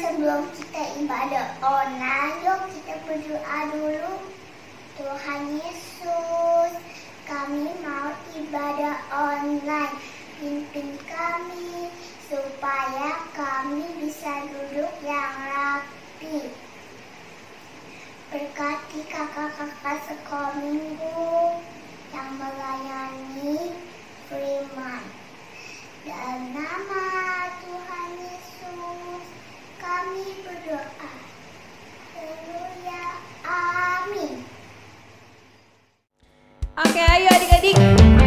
Sebelum kita ibadah online, yuk kita berdoa dulu. Tuhan Yesus, kami mau ibadah online. Pimpin kami supaya kami bisa duduk yang rapi. Berkati kakak-kakak sekolah minggu yang melayani firman. Dalam nama Tuhan Yesus kami berdoa. Haleluya. Amin. Oke, ayo adik-adik,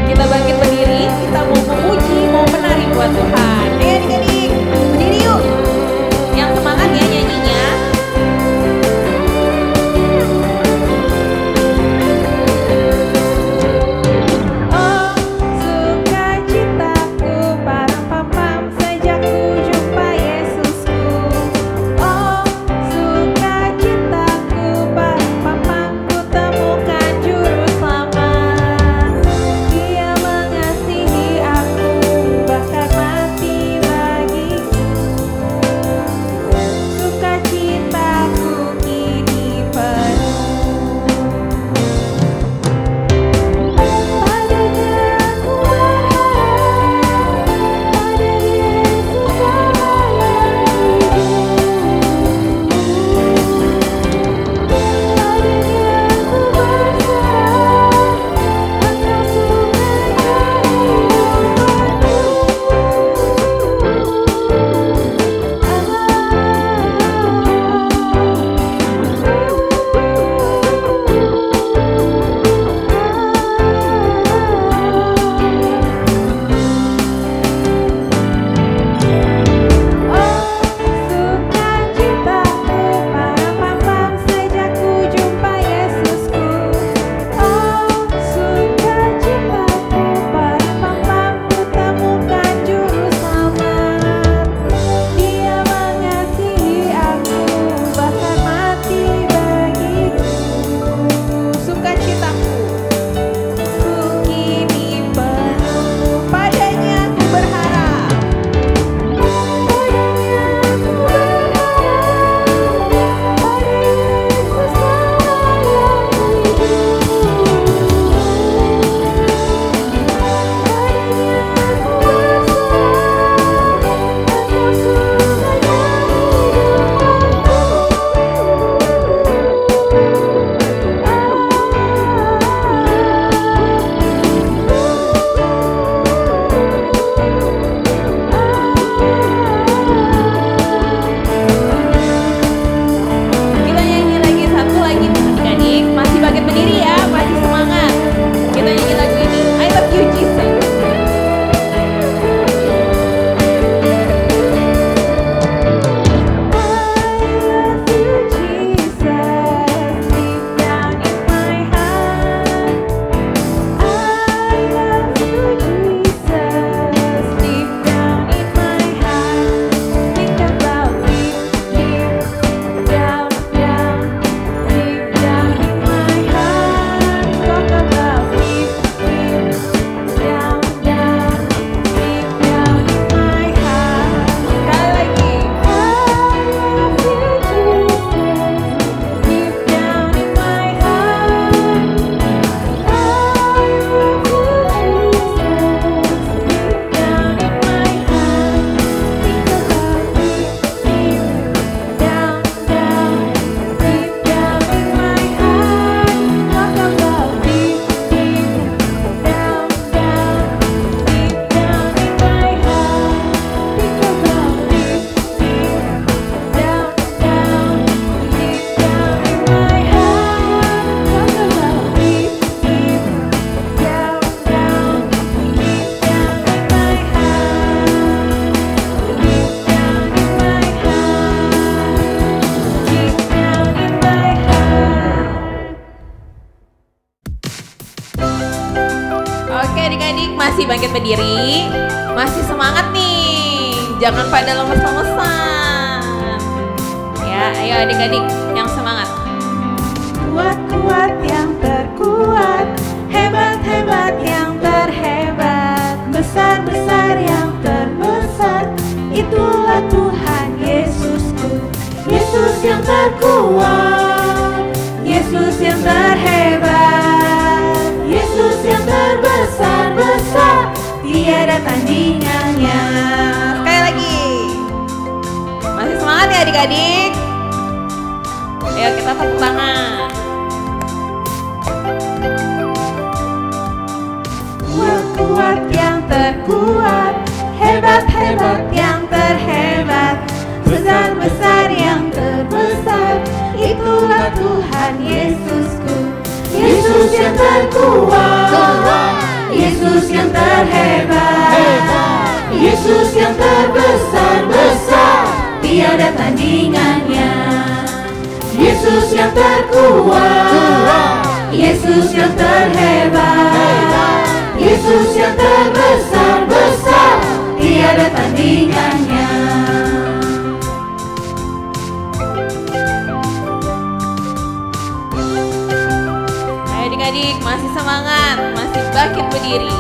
kita bangkit berdiri. Kita mau memuji, mau menari buat Tuhan. Ayo adik-adik, berdiri yuk. Yang semangat ya nyanyinya. Sukacitaku, masih bangkit berdiri, masih semangat nih, jangan pada lemes-lemesan. Ya, ayo adik-adik yang semangat. Kuat-kuat yang terkuat, hebat-hebat yang terhebat, besar-besar yang terbesar, itulah Tuhan Yesusku. Yesus yang terkuat, Yesus yang terhebat, Yesus yang terbesar-besar, tiada tandingannya. Sekali lagi. Masih semangat ya adik-adik? Ayo kita tepuk tangan. Kuat-kuat yang terkuat, hebat-hebat yang terhebat, besar-besar yang terbesar, itulah Tuhan Yesusku. Yesus yang terkuat, Yesus yang terhebat, Yesus yang terbesar-besar, tiada tandingannya. Yesus yang terkuat, Yesus yang terhebat, Yesus yang terbesar-besar, tiada tandingannya. Adik-adik masih semangat, masih bangkit berdiri.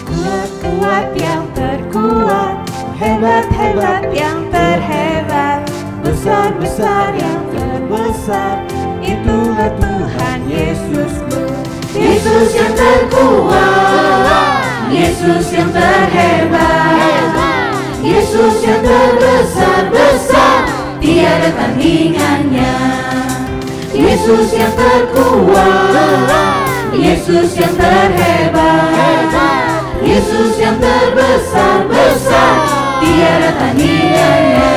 Kuat-kuat yang terkuat, hebat-hebat yang terhebat, besar-besar yang terbesar, itulah Tuhan Yesusku. Yesus yang terkuat, Yesus yang terhebat, Yesus yang terbesar-besar, tiada tandingannya. Yesus yang terkuat, Yesus yang terhebat, Yesus yang terbesar-besar, tiada tandingannya.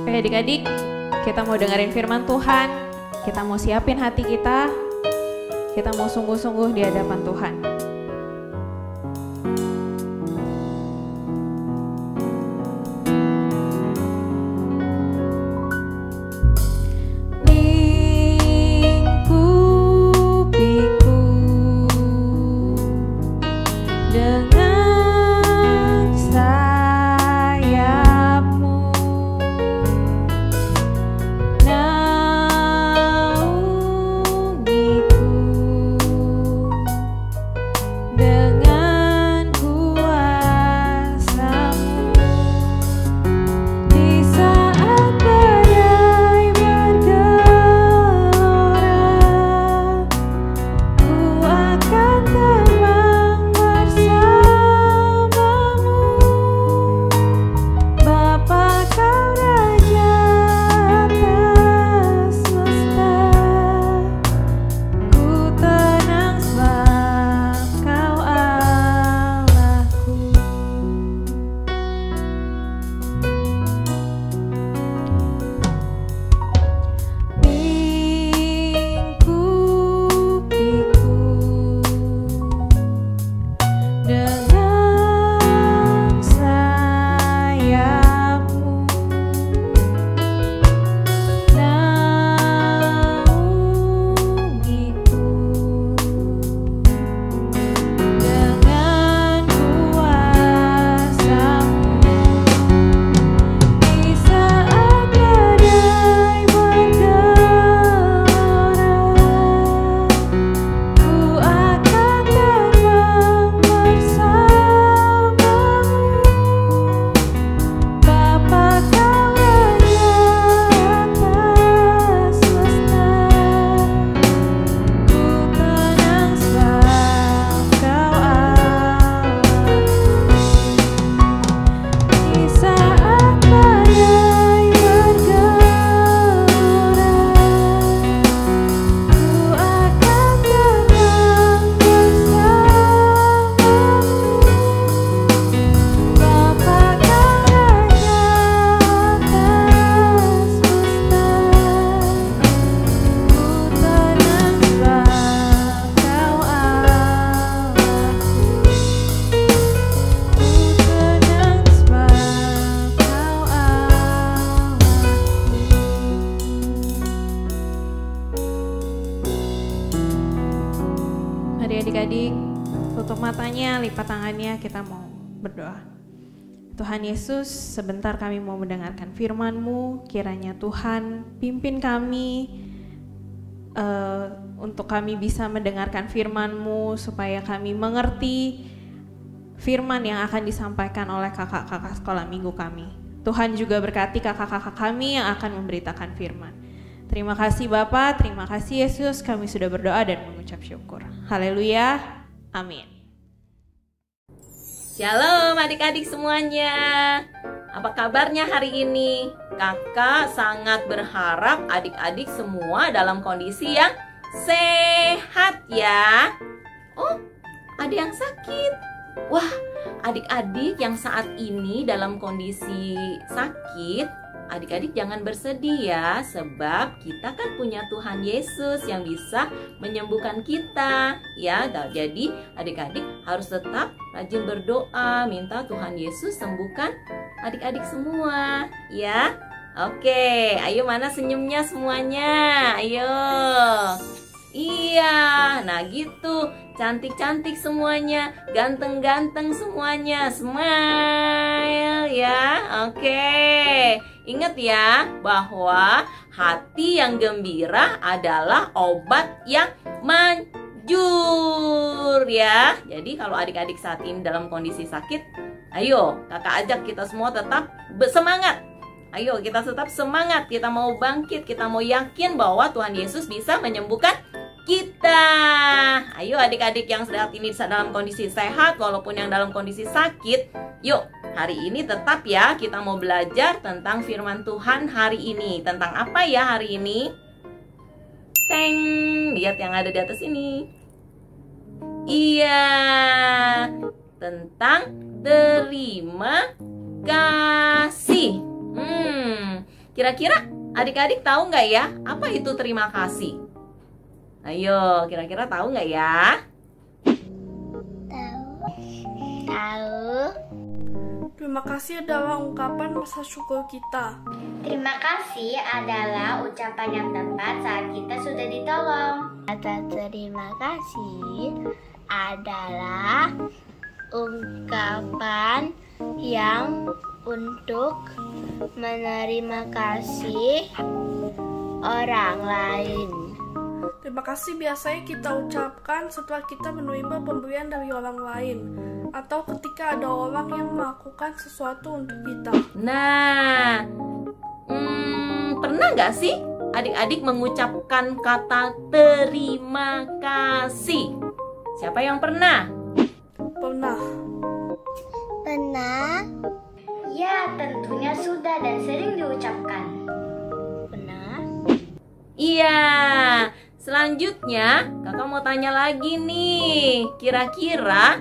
Oke adik-adik, kita mau dengerin firman Tuhan, kita mau siapin hati kita mau sungguh-sungguh di hadapan Tuhan. Lingkupiku dengan sayapmu, naungiku adik-adik tutup matanya, lipat tangannya, kita mau berdoa. Tuhan Yesus, sebentar kami mau mendengarkan firman-Mu. Kiranya Tuhan pimpin kami untuk kami bisa mendengarkan firman-Mu, supaya kami mengerti firman yang akan disampaikan oleh kakak-kakak sekolah minggu kami. Tuhan juga berkati kakak-kakak kami yang akan memberitakan firman. Terima kasih Bapa, terima kasih Yesus, kami sudah berdoa dan mengucap syukur. Haleluya, amin. Shalom adik-adik semuanya. Apa kabarnya hari ini? Kakak sangat berharap adik-adik semua dalam kondisi yang sehat ya. Oh, ada yang sakit. Wah, adik-adik yang saat ini dalam kondisi sakit, adik-adik jangan bersedih ya, sebab kita kan punya Tuhan Yesus yang bisa menyembuhkan kita ya. Jadi adik-adik harus tetap rajin berdoa, minta Tuhan Yesus sembuhkan adik-adik semua ya. Oke, ayo mana senyumnya semuanya, ayo. Iya, nah gitu, cantik-cantik semuanya, ganteng-ganteng semuanya, smile ya. Oke, ingat ya bahwa hati yang gembira adalah obat yang manjur ya. Jadi kalau adik-adik saat ini dalam kondisi sakit, ayo kakak ajak kita semua tetap bersemangat. Ayo kita tetap semangat, kita mau bangkit, kita mau yakin bahwa Tuhan Yesus bisa menyembuhkan kita. Ayo adik-adik yang saat ini dalam kondisi sehat walaupun yang dalam kondisi sakit, yuk hari ini tetap ya kita mau belajar tentang firman Tuhan hari ini. Tentang apa ya hari ini? Teng, lihat yang ada di atas ini. Iya, tentang terima kasih. Kira-kira adik-adik tahu nggak ya apa itu terima kasih? Ayo, kira-kira tahu nggak ya? Tahu. Terima kasih adalah ungkapan rasa syukur kita. Terima kasih adalah ucapan yang tepat saat kita sudah ditolong. Kata terima kasih adalah ungkapan yang untuk menerima kasih orang lain. Terima kasih biasanya kita ucapkan setelah kita menerima pemberian dari orang lain, atau ketika ada orang yang melakukan sesuatu untuk kita. Nah, pernah nggak sih adik-adik mengucapkan kata terima kasih? Siapa yang pernah? Pernah. Pernah? Ya, tentunya sudah dan sering diucapkan. Pernah? Iya. Selanjutnya, kakak mau tanya lagi nih. Kira-kira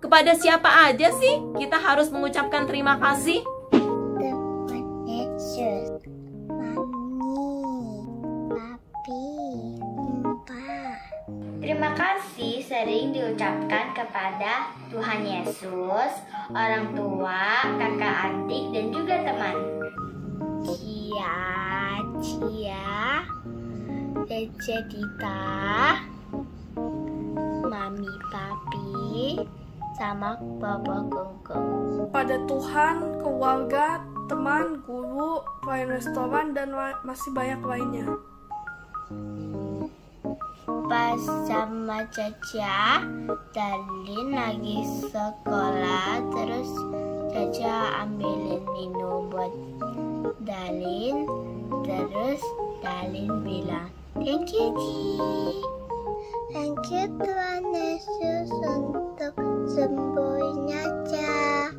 kepada siapa aja sih kita harus mengucapkan terima kasih? Tuhan Yesus, Mami, Papi, Papa. Terima kasih sering diucapkan kepada Tuhan Yesus, orang tua, kakak adik, dan juga teman. Cia, Dece Dita, Mami Papi, sama Papa Gonggong. Pada Tuhan, keluarga, teman, guru, pelayan restoran, dan masih banyak lainnya. Pas sama Caca, Dalin lagi sekolah, terus Caca ambilin minum buat Dalin, terus Dalin bilang, "Thank you, Ci." Thank you Tuhan Yesus untuk sembuhin Caca.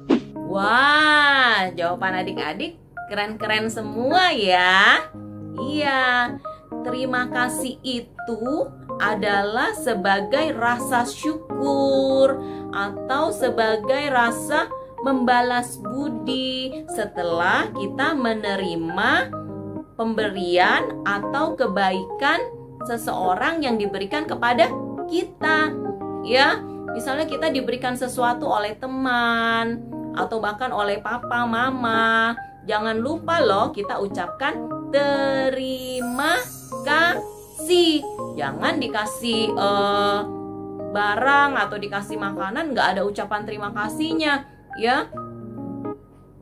Wah, jawaban adik-adik keren-keren semua ya. Iya, terima kasih itu adalah sebagai rasa syukur atau sebagai rasa membalas budi setelah kita menerima pemberian atau kebaikan seseorang yang diberikan kepada kita. Ya, misalnya kita diberikan sesuatu oleh teman atau bahkan oleh papa, mama. Jangan lupa loh kita ucapkan terima kasih. Jangan dikasih barang atau dikasih makanan nggak ada ucapan terima kasihnya, ya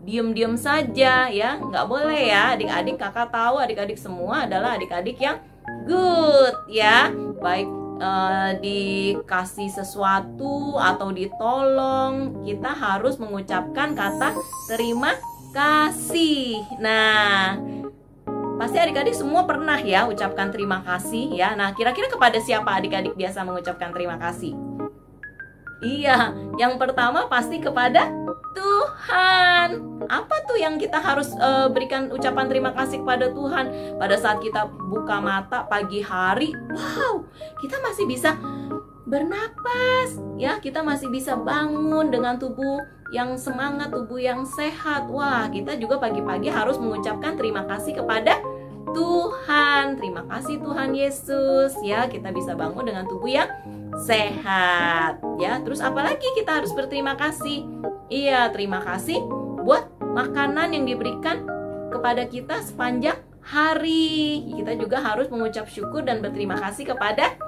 diem-diem saja, ya nggak boleh ya adik-adik. Kakak tahu adik-adik semua adalah adik-adik yang good, ya, baik dikasih sesuatu atau ditolong, kita harus mengucapkan kata terima kasih. Nah, pasti adik-adik semua pernah ya ucapkan terima kasih, ya. Nah, kira-kira kepada siapa adik-adik biasa mengucapkan terima kasih? Iya, yang pertama pasti kepada Tuhan. Apa tuh yang kita harus berikan ucapan terima kasih kepada Tuhan? Pada saat kita buka mata pagi hari, wow, kita masih bisa bernapas, ya, kita masih bisa bangun dengan tubuh yang semangat, tubuh yang sehat. Wah, kita juga pagi-pagi harus mengucapkan terima kasih kepada Tuhan. Terima kasih Tuhan Yesus, ya, kita bisa bangun dengan tubuh yang sehat, ya. Terus apalagi kita harus berterima kasih? Iya, terima kasih buat makanan yang diberikan kepada kita sepanjang hari. Kita juga harus mengucap syukur dan berterima kasih kepada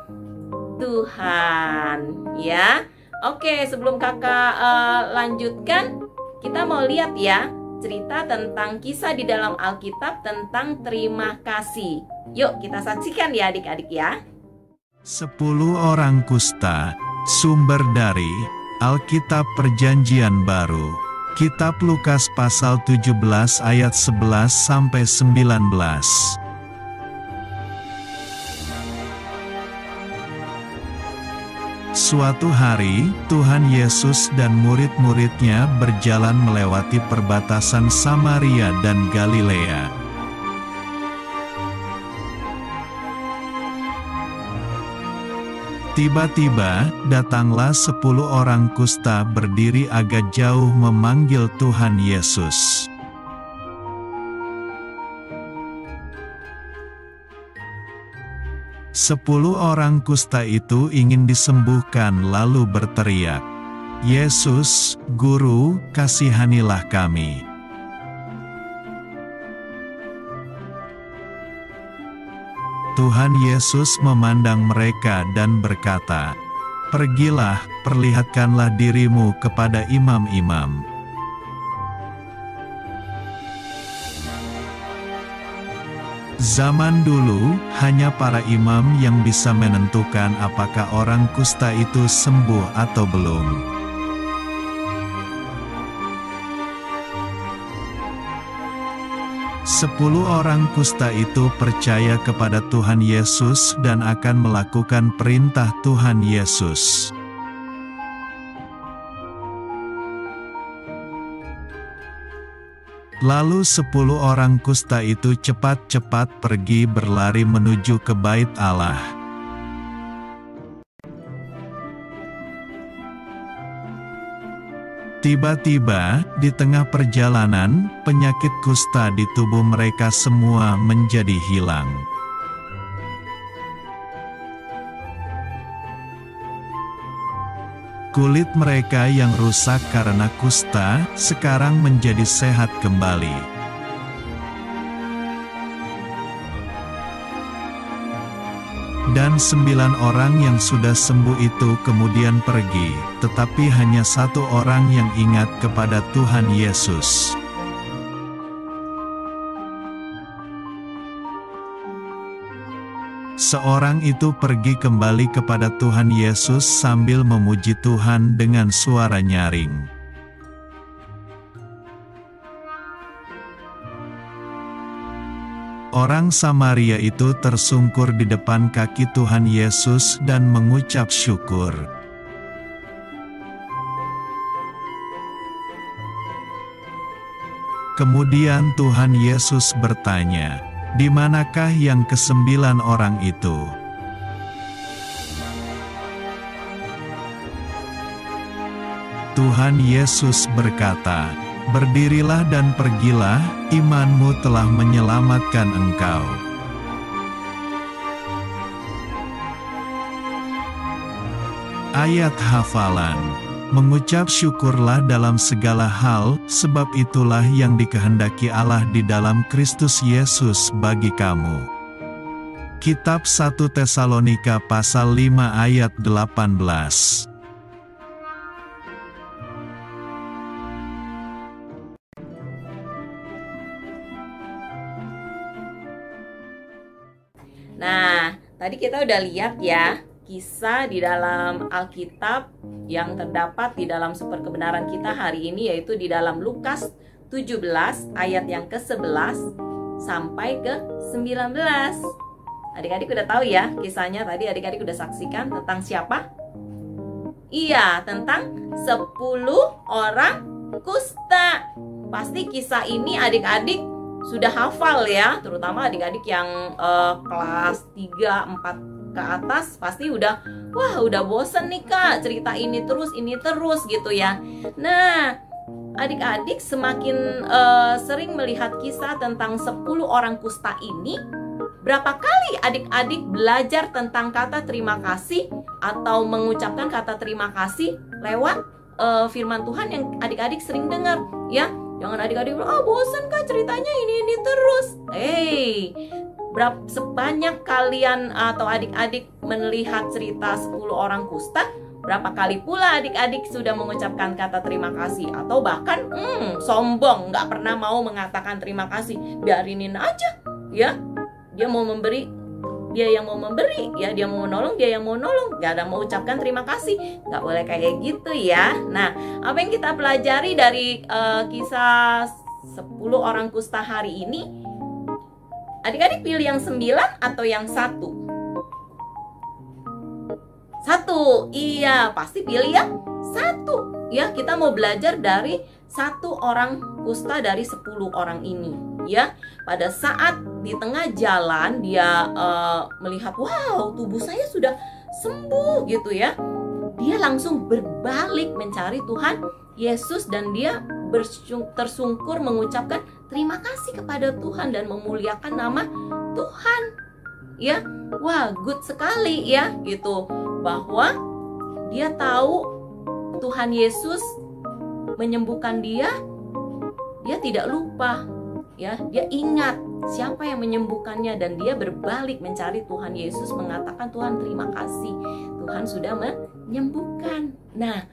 Tuhan, ya. Oke, sebelum kakak lanjutkan, kita mau lihat ya cerita tentang kisah di dalam Alkitab tentang terima kasih. Yuk kita saksikan ya adik-adik ya. 10 orang kusta, sumber dari Alkitab Perjanjian Baru, Kitab Lukas pasal 17 ayat 11 sampai 19. Suatu hari, Tuhan Yesus dan murid-muridnya berjalan melewati perbatasan Samaria dan Galilea. Tiba-tiba, datanglah 10 orang kusta berdiri agak jauh memanggil Tuhan Yesus. Sepuluh orang kusta itu ingin disembuhkan lalu berteriak, "Yesus, Guru, kasihanilah kami." Tuhan Yesus memandang mereka dan berkata, "Pergilah, perlihatkanlah dirimu kepada imam-imam." Zaman dulu, hanya para imam yang bisa menentukan apakah orang kusta itu sembuh atau belum. Sepuluh orang kusta itu percaya kepada Tuhan Yesus dan akan melakukan perintah Tuhan Yesus. Lalu 10 orang kusta itu cepat-cepat pergi berlari menuju ke Bait Allah. Tiba-tiba, di tengah perjalanan, penyakit kusta di tubuh mereka semua menjadi hilang. Kulit mereka yang rusak karena kusta, sekarang menjadi sehat kembali. Dan 9 orang yang sudah sembuh itu kemudian pergi, tetapi hanya 1 orang yang ingat kepada Tuhan Yesus. Seorang itu pergi kembali kepada Tuhan Yesus sambil memuji Tuhan dengan suara nyaring. Orang Samaria itu tersungkur di depan kaki Tuhan Yesus dan mengucap syukur. Kemudian Tuhan Yesus bertanya, "Di manakah yang ke-9 orang itu?" Tuhan Yesus berkata, "Berdirilah dan pergilah, imanmu telah menyelamatkan engkau." Ayat hafalan. Mengucap syukurlah dalam segala hal, sebab itulah yang dikehendaki Allah di dalam Kristus Yesus bagi kamu. Kitab 1 Tesalonika pasal 5 ayat 18. Nah, tadi kita udah lihat ya kisah di dalam Alkitab yang terdapat di dalam sumber kebenaran kita hari ini, yaitu di dalam Lukas 17 ayat yang ke-11 sampai ke 19. Adik-adik udah tahu ya kisahnya, tadi adik-adik udah saksikan tentang siapa? Iya, tentang 10 orang kusta. Pasti kisah ini adik-adik sudah hafal ya, terutama adik-adik yang kelas 3, 4 ke atas pasti udah bosen nih Kak, cerita ini terus gitu ya. Nah, adik-adik semakin sering melihat kisah tentang 10 orang kusta ini, berapa kali adik-adik belajar tentang kata terima kasih atau mengucapkan kata terima kasih lewat firman Tuhan yang adik-adik sering dengar ya? Jangan adik-adik bilang, bosan Kak ceritanya ini terus. Sebanyak kalian atau adik-adik melihat cerita 10 orang kusta, berapa kali pula adik-adik sudah mengucapkan kata terima kasih? Atau bahkan sombong, nggak pernah mau mengatakan terima kasih. Biarinin aja ya, dia mau memberi, dia yang mau memberi ya, dia mau menolong, dia yang mau nolong, nggak ada mau ucapkan terima kasih. Nggak boleh kayak gitu ya. Nah, apa yang kita pelajari dari kisah 10 orang kusta hari ini? Adik-adik pilih yang 9 atau yang 1? 1, iya pasti pilih yang 1 ya. Kita mau belajar dari 1 orang kusta dari 10 orang ini ya. Pada saat di tengah jalan dia melihat, wow tubuh saya sudah sembuh gitu ya, dia langsung berbalik mencari Tuhan Yesus dan dia tersungkur mengucapkan terima kasih kepada Tuhan dan memuliakan nama Tuhan ya. Wah, good sekali ya gitu, bahwa dia tahu Tuhan Yesus menyembuhkan dia tidak lupa ya, dia ingat siapa yang menyembuhkannya dan dia berbalik mencari Tuhan Yesus, mengatakan Tuhan terima kasih, Tuhan sudah menyembuhkan. Nah,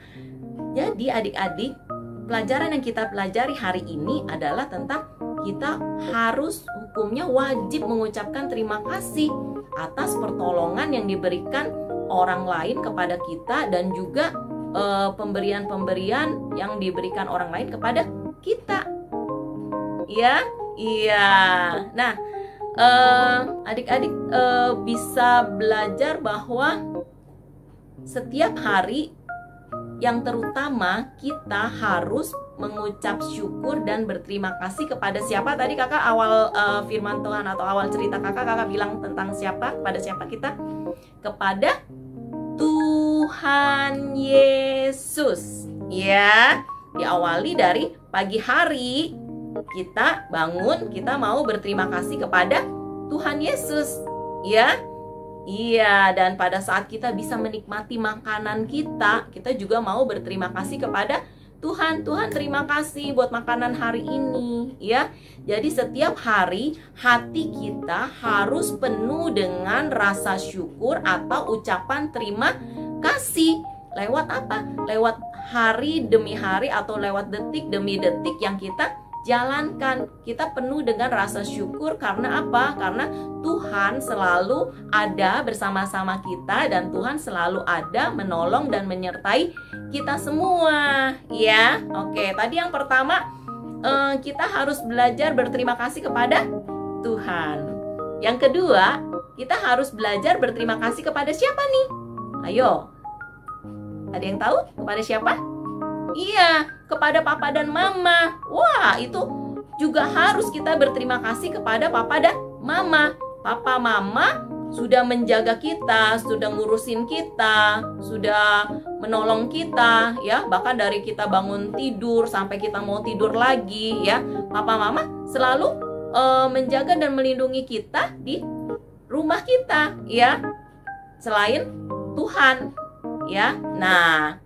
jadi adik-adik, pelajaran yang kita pelajari hari ini adalah tentang kita harus hukumnya wajib mengucapkan terima kasih atas pertolongan yang diberikan orang lain kepada kita dan juga pemberian-pemberian yang diberikan orang lain kepada kita. Ya, iya. Nah, adik-adik bisa belajar bahwa setiap hari yang terutama kita harus mengucap syukur dan berterima kasih kepada siapa? Tadi kakak awal firman Tuhan atau awal cerita kakak bilang tentang siapa? Kepada siapa kita? Kepada Tuhan Yesus. Ya, diawali dari pagi hari kita bangun, kita mau berterima kasih kepada Tuhan Yesus. Ya. Iya, dan pada saat kita bisa menikmati makanan kita juga mau berterima kasih kepada Tuhan. Tuhan terima kasih buat makanan hari ini ya. Jadi setiap hari hati kita harus penuh dengan rasa syukur atau ucapan terima kasih. Lewat apa? Lewat hari demi hari atau lewat detik demi detik yang kita jalankan. Kita penuh dengan rasa syukur karena apa? Karena Tuhan selalu ada bersama-sama kita dan Tuhan selalu ada menolong dan menyertai kita semua ya. Oke, tadi yang pertama kita harus belajar berterima kasih kepada Tuhan. Yang kedua, kita harus belajar berterima kasih kepada siapa nih? Ayo, ada yang tahu kepada siapa? Iya, kepada papa dan mama. Wah, itu juga harus kita berterima kasih kepada papa dan mama. Papa mama sudah menjaga kita, sudah ngurusin kita, sudah menolong kita ya. Bahkan dari kita bangun tidur sampai kita mau tidur lagi ya. Papa mama selalu menjaga dan melindungi kita di rumah kita ya. Selain Tuhan ya. Nah,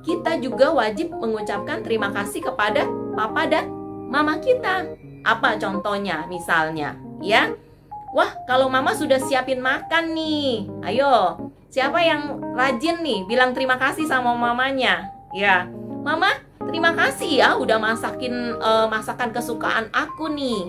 kita juga wajib mengucapkan terima kasih kepada papa dan mama kita. Apa contohnya? Misalnya, ya, Wah, kalau mama sudah siapin makan nih. Ayo, siapa yang rajin nih bilang terima kasih sama mamanya? Ya, mama terima kasih ya udah masakin masakan kesukaan aku nih.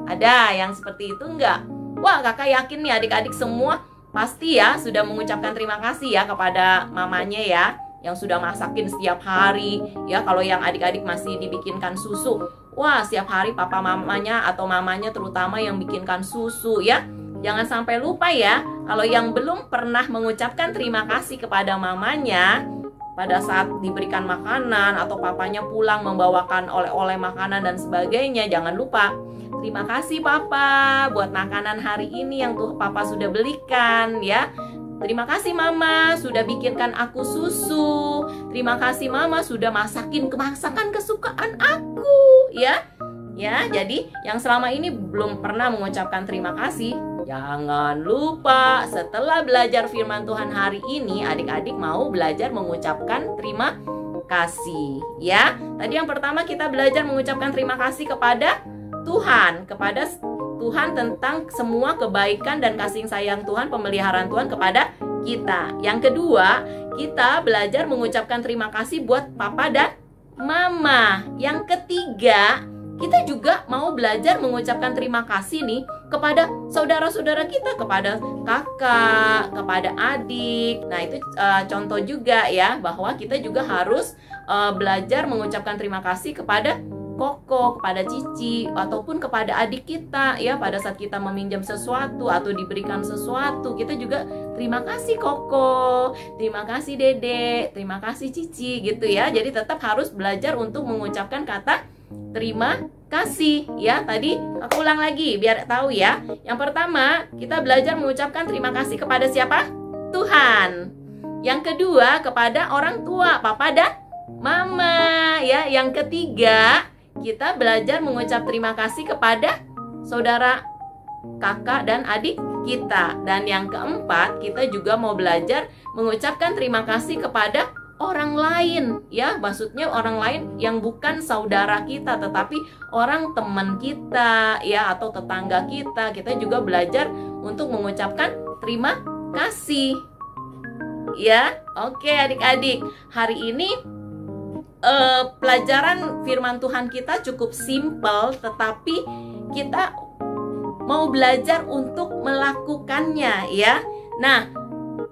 Ada yang seperti itu enggak? Wah, kakak yakin nih adik-adik semua pasti ya sudah mengucapkan terima kasih ya kepada mamanya ya, yang sudah masakin setiap hari. Ya, kalau yang adik-adik masih dibikinkan susu, wah, setiap hari papa mamanya atau mamanya terutama yang bikinkan susu ya. Jangan sampai lupa ya, kalau yang belum pernah mengucapkan terima kasih kepada mamanya pada saat diberikan makanan atau papanya pulang membawakan oleh-oleh makanan dan sebagainya, jangan lupa terima kasih papa buat makanan hari ini yang tuh papa sudah belikan ya. Terima kasih mama sudah bikinkan aku susu. Terima kasih mama sudah masakin masakan kesukaan aku ya. Ya, jadi yang selama ini belum pernah mengucapkan terima kasih, jangan lupa setelah belajar firman Tuhan hari ini, adik-adik mau belajar mengucapkan terima kasih ya. Tadi yang pertama kita belajar mengucapkan terima kasih kepada Tuhan, kepada Tuhan tentang semua kebaikan dan kasih sayang Tuhan, pemeliharaan Tuhan kepada kita. Yang kedua, kita belajar mengucapkan terima kasih buat papa dan mama. Yang ketiga, kita juga mau belajar mengucapkan terima kasih nih kepada saudara-saudara kita, kepada kakak, kepada adik. Nah, itu contoh juga ya, bahwa kita juga harus belajar mengucapkan terima kasih kepada Koko, kepada Cici, ataupun kepada adik kita ya. Pada saat kita meminjam sesuatu atau diberikan sesuatu, kita juga terima kasih Koko, terima kasih Dede, terima kasih Cici gitu ya. Jadi tetap harus belajar untuk mengucapkan kata terima kasih ya. Tadi aku ulang lagi biar tahu ya. Yang pertama, kita belajar mengucapkan terima kasih kepada siapa? Tuhan. Yang kedua, kepada orang tua, papa dan mama ya. Yang ketiga, kita belajar mengucap terima kasih kepada saudara, kakak dan adik kita. Dan yang keempat, kita juga mau belajar mengucapkan terima kasih kepada orang lain ya, maksudnya orang lain yang bukan saudara kita tetapi orang teman kita ya, atau tetangga kita. Kita juga belajar untuk mengucapkan terima kasih ya. Oke adik-adik, hari ini pelajaran firman Tuhan kita cukup simpel, tetapi kita mau belajar untuk melakukannya ya. Nah,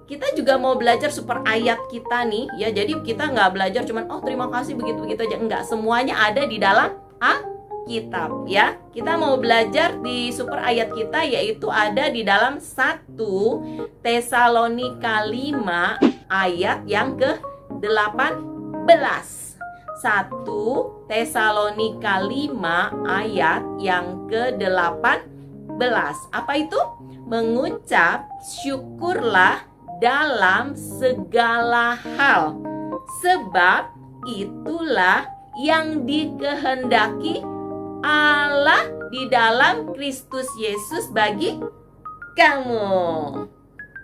kita juga mau belajar super ayat kita nih ya. Jadi kita nggak belajar cuman terima kasih begitu-begitu aja. Enggak, semuanya ada di dalam Alkitab ya. Kita mau belajar di super ayat kita, yaitu ada di dalam 1 Tesalonika 5 ayat yang ke-18. 1 Tesalonika 5 ayat yang ke-18. Apa itu? Mengucap syukurlah dalam segala hal, sebab itulah yang dikehendaki Allah di dalam Kristus Yesus bagi kamu.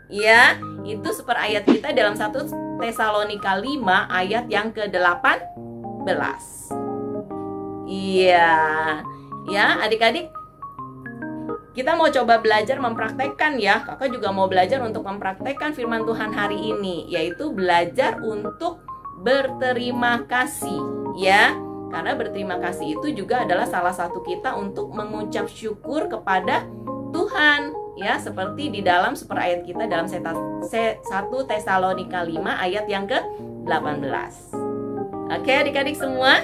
Ya, itu super ayat kita dalam 1 Tesalonika 5 ayat yang ke-18. Iya. Ya, adik-adik, kita mau coba belajar mempraktekkan ya. Kakak juga mau belajar untuk mempraktekkan firman Tuhan hari ini, yaitu belajar untuk berterima kasih ya. Karena berterima kasih itu juga adalah salah satu kita untuk mengucap syukur kepada Tuhan ya, seperti di dalam super ayat kita dalam 1 Tesalonika 5 ayat yang ke-18. Oke adik-adik semua?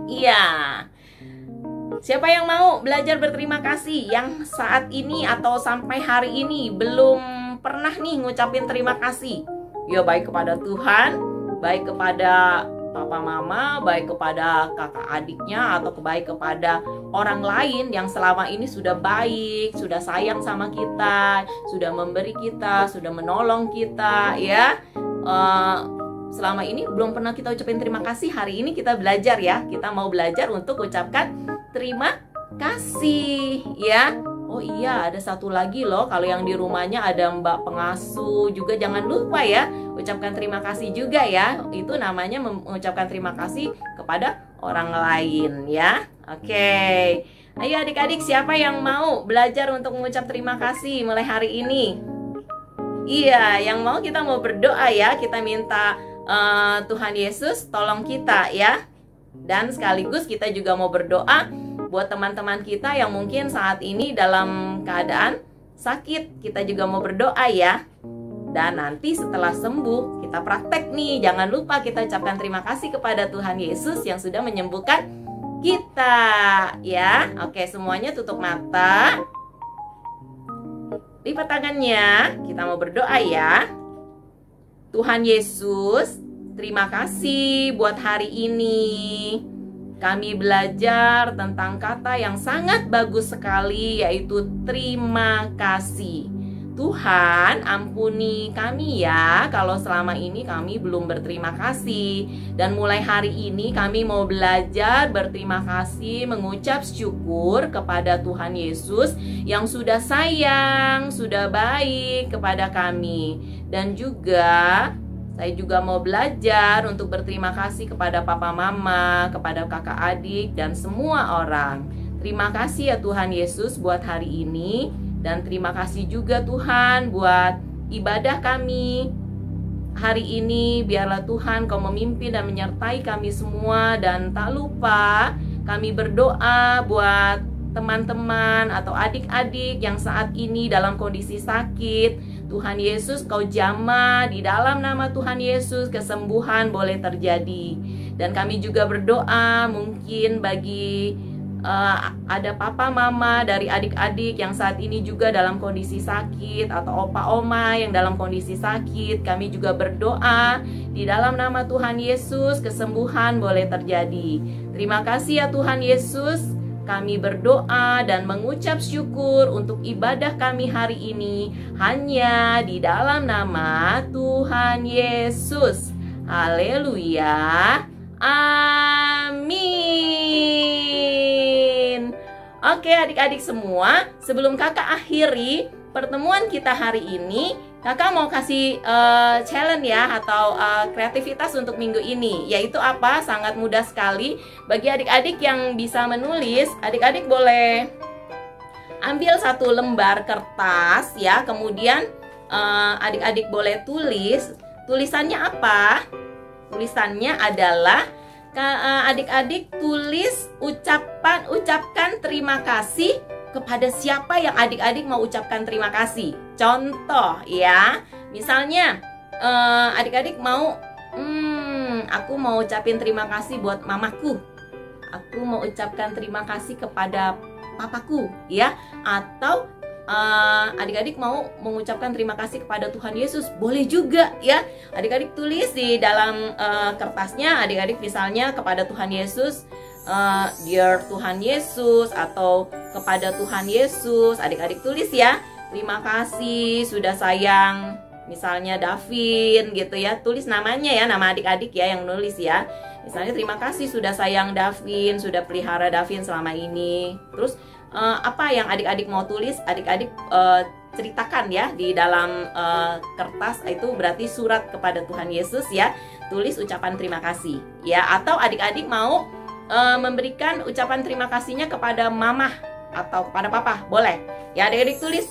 Iya. Siapa yang mau belajar berterima kasih, yang saat ini atau sampai hari ini belum pernah nih ngucapin terima kasih? Ya, baik kepada Tuhan, baik kepada papa mama, baik kepada kakak adiknya, atau baik kepada orang lain yang selama ini sudah baik, sudah sayang sama kita, sudah memberi kita, sudah menolong kita ya. Selama ini belum pernah kita ucapin terima kasih. Hari ini kita belajar ya. Kita mau belajar untuk ucapkan terima kasih ya. Oh iya, ada satu lagi loh. Kalau yang di rumahnya ada mbak pengasuh juga, jangan lupa ya, ucapkan terima kasih juga ya. Itu namanya mengucapkan terima kasih kepada orang lain ya. Oke. Ayo adik-adik, siapa yang mau belajar untuk mengucap terima kasih mulai hari ini? Iya, yang mau kita mau berdoa ya. Kita minta Tuhan Yesus tolong kita ya. Dan sekaligus kita juga mau berdoa buat teman-teman kita yang mungkin saat ini dalam keadaan sakit. Kita juga mau berdoa ya. Dan nanti setelah sembuh kita praktek nih. Jangan lupa kita ucapkan terima kasih kepada Tuhan Yesus yang sudah menyembuhkan kita ya. Oke, semuanya tutup mata. Lipat tangannya. Kita mau berdoa ya. Tuhan Yesus, terima kasih buat hari ini. Kami belajar tentang kata yang sangat bagus sekali, yaitu terima kasih. Tuhan, ampuni kami ya kalau selama ini kami belum berterima kasih. Dan mulai hari ini kami mau belajar berterima kasih, mengucap syukur kepada Tuhan Yesus yang sudah sayang, sudah baik kepada kami. Dan juga saya juga mau belajar untuk berterima kasih kepada papa mama, kepada kakak adik, dan semua orang. Terima kasih ya Tuhan Yesus buat hari ini. Dan terima kasih juga Tuhan buat ibadah kami hari ini. Biarlah Tuhan Kau memimpin dan menyertai kami semua. Dan tak lupa kami berdoa buat teman-teman atau adik-adik yang saat ini dalam kondisi sakit. Tuhan Yesus Kau jamah, di dalam nama Tuhan Yesus kesembuhan boleh terjadi. Dan kami juga berdoa mungkin bagi ada papa mama dari adik-adik yang saat ini juga dalam kondisi sakit, atau opa oma yang dalam kondisi sakit. Kami juga berdoa di dalam nama Tuhan Yesus kesembuhan boleh terjadi. Terima kasih ya Tuhan Yesus. Kami berdoa dan mengucap syukur untuk ibadah kami hari ini hanya di dalam nama Tuhan Yesus. Haleluya. Amin. Oke adik-adik semua, sebelum kakak akhiri pertemuan kita hari ini, kakak mau kasih challenge ya, atau kreativitas untuk minggu ini. Yaitu apa? Sangat mudah sekali. Bagi adik-adik yang bisa menulis, adik-adik boleh ambil satu lembar kertas ya. Kemudian adik-adik boleh tulis. Tulisannya apa? Tulisannya adalah adik-adik tulis ucapkan terima kasih kepada siapa yang adik-adik mau ucapkan terima kasih. Contoh ya, misalnya adik-adik mau aku mau ucapin terima kasih buat mamaku. Aku mau ucapkan terima kasih kepada papaku ya. Atau adik-adik mau mengucapkan terima kasih kepada Tuhan Yesus, boleh juga ya. Adik-adik tulis di dalam kertasnya, adik-adik misalnya kepada Tuhan Yesus, Dear Tuhan Yesus, atau kepada Tuhan Yesus. Adik-adik tulis ya, terima kasih sudah sayang, misalnya Davin gitu ya. Tulis namanya ya, nama adik-adik ya yang nulis ya. Misalnya terima kasih sudah sayang Davin, sudah pelihara Davin selama ini. Terus apa yang adik-adik mau tulis, adik-adik ceritakan ya di dalam kertas. Itu berarti surat kepada Tuhan Yesus ya. Tulis ucapan terima kasih ya. Atau adik-adik mau memberikan ucapan terima kasihnya kepada mama atau kepada papa, boleh ya. Adik-adik tulis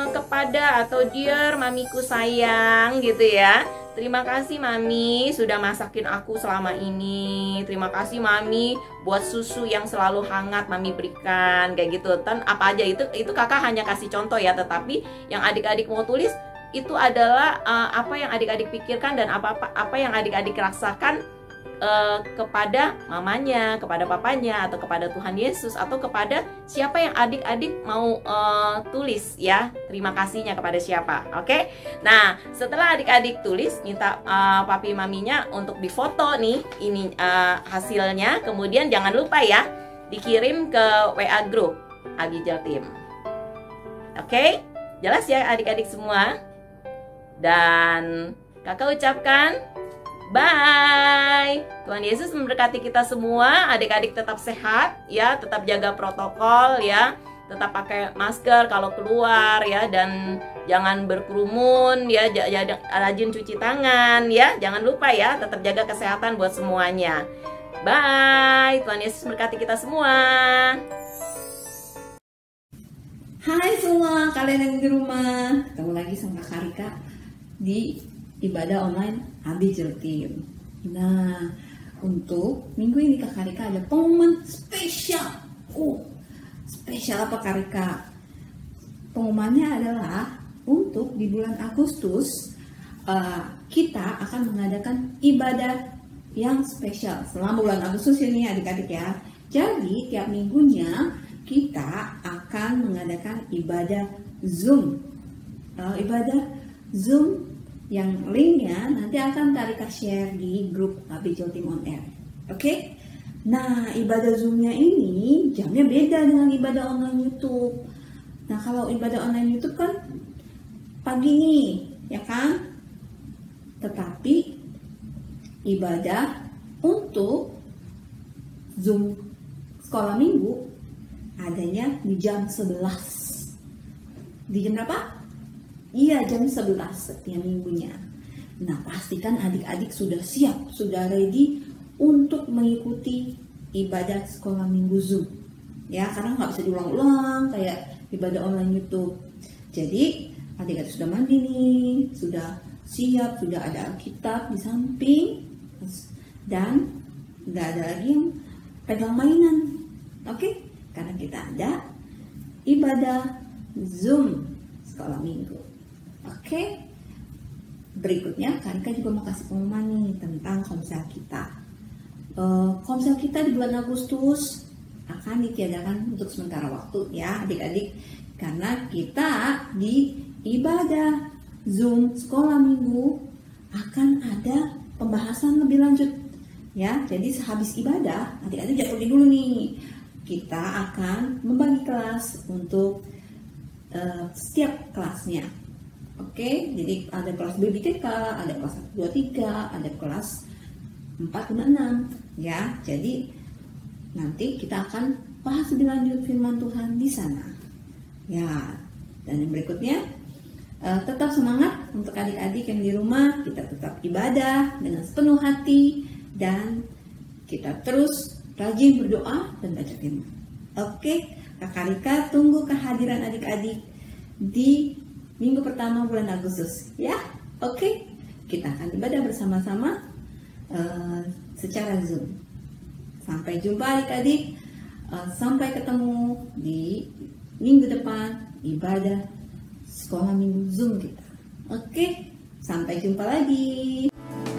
kepada atau dear mamiku sayang gitu ya. Terima kasih mami sudah masakin aku selama ini. Terima kasih mami buat susu yang selalu hangat mami berikan, kayak gitu. Dan apa aja itu kakak hanya kasih contoh ya. Tetapi yang adik-adik mau tulis itu adalah apa yang adik-adik pikirkan dan apa yang adik-adik rasakan kepada mamanya, kepada papanya, atau kepada Tuhan Yesus, atau kepada siapa yang adik-adik mau tulis ya. Terima kasihnya kepada siapa. Oke. Nah, setelah adik-adik tulis, minta papi maminya untuk difoto nih ini hasilnya. Kemudian jangan lupa ya dikirim ke WA group Agijel Team. Oke? Jelas ya adik-adik semua? Dan kakak ucapkan bye. Tuhan Yesus memberkati kita semua. Adik-adik tetap sehat ya, tetap jaga protokol ya, tetap pakai masker kalau keluar ya, dan jangan berkerumun ya, rajin cuci tangan ya. Jangan lupa ya, tetap jaga kesehatan buat semuanya. Bye. Tuhan Yesus memberkati kita semua. Hai semua kalian yang di rumah, ketemu lagi sama Kak Rika di ibadah online Abijel Team. Nah, untuk minggu ini Kak Rika ada pengumuman spesial. Spesial apa Kak Rika? Pengumumannya adalah untuk di bulan Agustus kita akan mengadakan ibadah yang spesial selama bulan Agustus ini adik-adik ya. Jadi tiap minggunya kita akan mengadakan ibadah Zoom. Ibadah Zoom yang linknya nanti akan Rika share di grup Abijel Team on Air. Oke? Nah, ibadah Zoom-nya ini jamnya beda dengan ibadah online YouTube. Nah, kalau ibadah online YouTube kan pagi nih, ya kan? Tetapi ibadah untuk Zoom sekolah minggu adanya di jam 11. Di jam berapa? Iya, jam 11 setiap minggunya. Nah, pastikan adik-adik sudah siap, sudah ready untuk mengikuti ibadah sekolah minggu Zoom. Ya, karena nggak bisa diulang-ulang kayak ibadah online YouTube. Jadi, adik-adik sudah mandi nih, sudah siap, sudah ada Alkitab di samping, dan nggak ada lagi yang pegang mainan. Oke? Karena kita ada ibadah Zoom sekolah minggu. Oke? Berikutnya Karika juga mau kasih pengumuman nih tentang komsel kita. Komsel kita di bulan Agustus akan ditiadakan untuk sementara waktu ya adik-adik. Karena kita di ibadah Zoom sekolah minggu akan ada pembahasan lebih lanjut ya. Jadi sehabis ibadah adik-adik jangan pergi dulu nih. Kita akan membagi kelas untuk setiap kelasnya. Oke, jadi ada kelas baby TK, ada kelas 1, 2, 3, ada kelas 4, 5, 6 ya. Jadi nanti kita akan bahas lebih lanjut firman Tuhan di sana. Ya, dan yang berikutnya tetap semangat untuk adik-adik yang di rumah. Kita tetap ibadah dengan sepenuh hati dan kita terus rajin berdoa dan baca firman. Oke, Kakak Rika tunggu kehadiran adik-adik di minggu pertama bulan Agustus ya. Oke, kita akan ibadah bersama-sama secara Zoom. Sampai jumpa adik-adik. Sampai ketemu di minggu depan ibadah sekolah minggu Zoom kita. Oke, sampai jumpa lagi.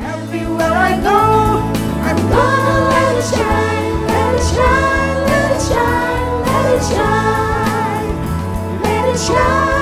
Everywhere I go, I'm gonna let it shine, let it shine, let it shine, let it shine, let it shine.